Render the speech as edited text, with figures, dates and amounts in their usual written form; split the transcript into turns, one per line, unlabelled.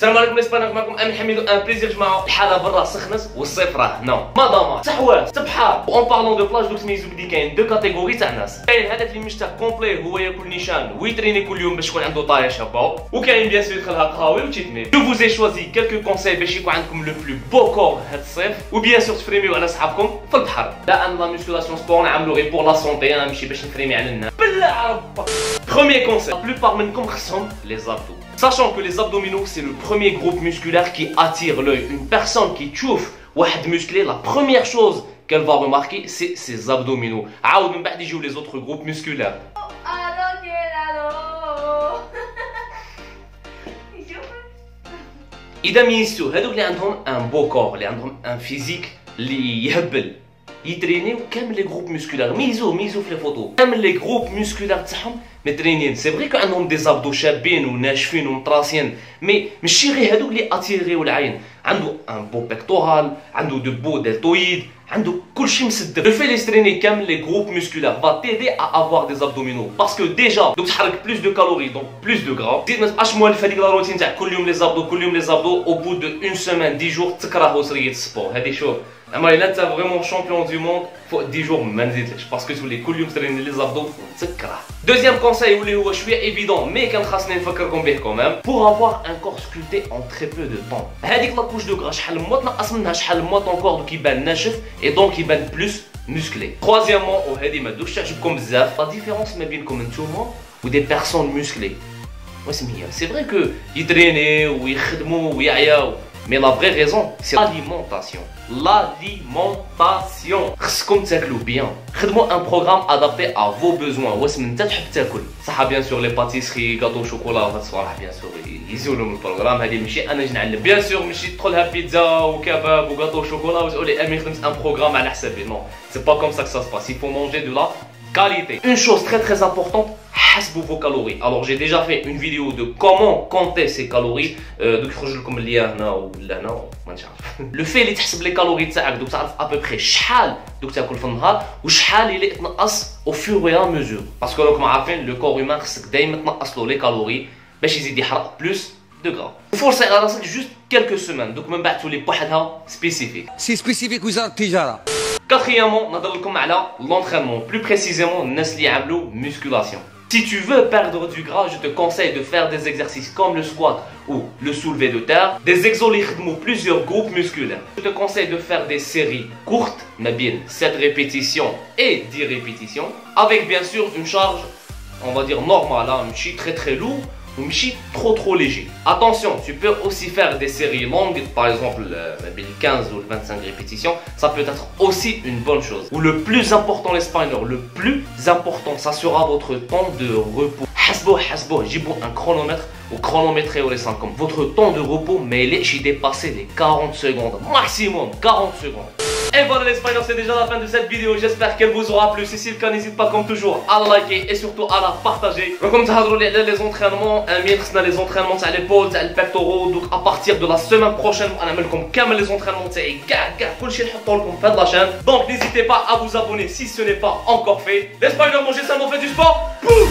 السلام عليكم الاسبانيين، معكم امين حميد وان بليزير جماعه. الحاله برا سخنت والصيف راه هنا، مضامه تحواس تبحر. اون بارلون دو بلاج دوك تميزو بلي كاين دو كاتيجوري تاع ناس. كاين هذاك اللي مشتاق كومبلي هو ياكل نيشان ويتريني كل يوم باش يكون عنده طايه شابه، وكاين بيان سور يدخلها قهاوي وتيتمي. جو فوز اي شوازي كالكو كونساي باش يكون عندكم لو بلو بو كور هاد الصيف، وبيان سور تفريميو على صحابكم في البحر. لا ان لا ميسكولاسيون سبور نعملو غير بور لا سونتي، انا ماشي باش نفريمي على الناس. بالله عرب Premier conseil, la plupart منكم خصهم les abdos. Sachant que les abdominaux c'est le premier groupe musculaire qui attire l'œil. Une personne qui تشوف واحد musclé, la première chose qu'elle va remarquer c'est ses abdominaux. عاود من بعد يجيو les autres groupes musculaires. إذا ميزتو هذوك اللي عندهم ان بو كور، اللي عندهم ان فيزيك اللي يهبل يترينيو كامل لي جروب مسكولار. ميزو في لي فوتو كامل لي جروب مسكولار تاعهم مترينين. سي فري كو عندهم دي زابدو شابين وناشفين ومطراسين، مي ماشي غير هذوك اللي اتيريو العين. عنده ان بو بيكتورال، عنده دو بو دلتويد، عنده كلشي مسدف. لو في لي ستريني كامل لي جروب مسكولار فا تيدي ا افوار دي زابدومينو، باسكو ديجا دوك تحرك بلوس دو كالوري دونك بلوس دو غرا. زيد ما تبقاش موالف هذيك لا روتين تاع كل يوم لي زابدو كل يوم لي زابدو، او بو دو اون سيمين 10 جور تكره وسريه السبور. هذه شوف اما الا انت فريمون شامبيون دو موند فوق 10 جور ما نزيدلكش، باسكو تولي كل يوم تريني لي زابدو تكره. دوزيام كونساي واللي هو شويه ايفيدون مي كان خاصني نفكركم به كومام، بور افوار ان كور سكولتي اون تري بو دو طون. هذيك لا كوش دو غرا شحال ما تنقص منها شحال ما طون كور دوك يبان ناشف اي دونك يبان بلوس musclé. Troisièmement, وهذه ما دوكش تعجبكم بزاف، لا ديفيرونس ما بينكم نتوما و دي بيرسون مسكلي. واش هي؟ سي فري كو يترينيو ويخدموا ويعياو، مي لا فري ريزون سي لاليمونطاسيون. لاليمونطاسيون خصكم تاكلوا بيان، خدموا ان بروغرام ادابتي ا فو بوزوان. واش من انت تحب تاكل صح بيان سور لي باتيسري غاتو شوكولا وهاد الصوالح بيان سور يزولوا من البروغرام. هذه ماشي انا نجي نعلم بيان سور، ماشي تدخلها بيتزا وكباب وغاتو شوكولا وتقول لي امين خدمت ان بروغرام على حسابي. نو سي با كوم سا كو سا سباس. Il faut manger de la qualité. Une chose très importante, حسبوا vos calories. Alors j'ai déjà fait une vidéo de comment compter ses calories. دوك يخرج لكم اللي هنا ولا هنا ما نعرف. لو في اللي تحسب لي كالوري تاعك دوك تعرف ابوبري شحال دوك تاكل في النهار وشحال اللي تنقص او فور اي ميزور، باسكو راكم عارفين لو كور هيومان خصك دائما تنقص له لي كالوري باش يزيد يحرق بلوس دو غرام. وفرصه على راسك جوست كالكو سيمان دوك من بعد تولي بوحدها سبيسيفيك. سي سبيسيفيك وزاره التجاره. Quatrièmement, نهضر لكم على l'entraînement, plus précisément الناس اللي يعملوا musculation. Si tu veux perdre du gras, je te conseille de faire des exercices comme le squat ou le soulevé de terre, des exos اللي يخدموا plusieurs groupes musculaires. Je te conseille de faire des séries courtes, ما بين 7 répétitions et 10 répétitions, avec bien sûr une charge, on va dire normale, hein, ماشي très lourd ou ماشي trop léger. Attention, tu peux aussi faire des séries longues, par exemple 15 ou 25 répétitions, ça peut être aussi une bonne chose. Ou le plus important les spinners, le plus important, ça sera votre temps de repos. حسبوه جيبوا un chronomètre ou chronométrer les 5 comme votre temps de repos, mais il est dépassé les 40 secondes, maximum 40 secondes. Et voilà les spinners, c'est déjà la fin de cette vidéo, j'espère qu'elle vous aura plu. Si c'est le cas, n'hésite pas comme toujours à la liker et surtout à la partager. Comme تهضروا لي على les entraînements, امين خصنا les entraînements تاع les pôles تاع البيكتورو. دوك à partir de la semaine prochaine انا نعمل لكم كامل les entraînements تاعي كاع كلشي نحطو لكم في هاد la chaîne. Donc n'hésitez pas à vous abonner si ce n'est pas encore fait. Les spinners, mangez ça, on fait du sport. Boum.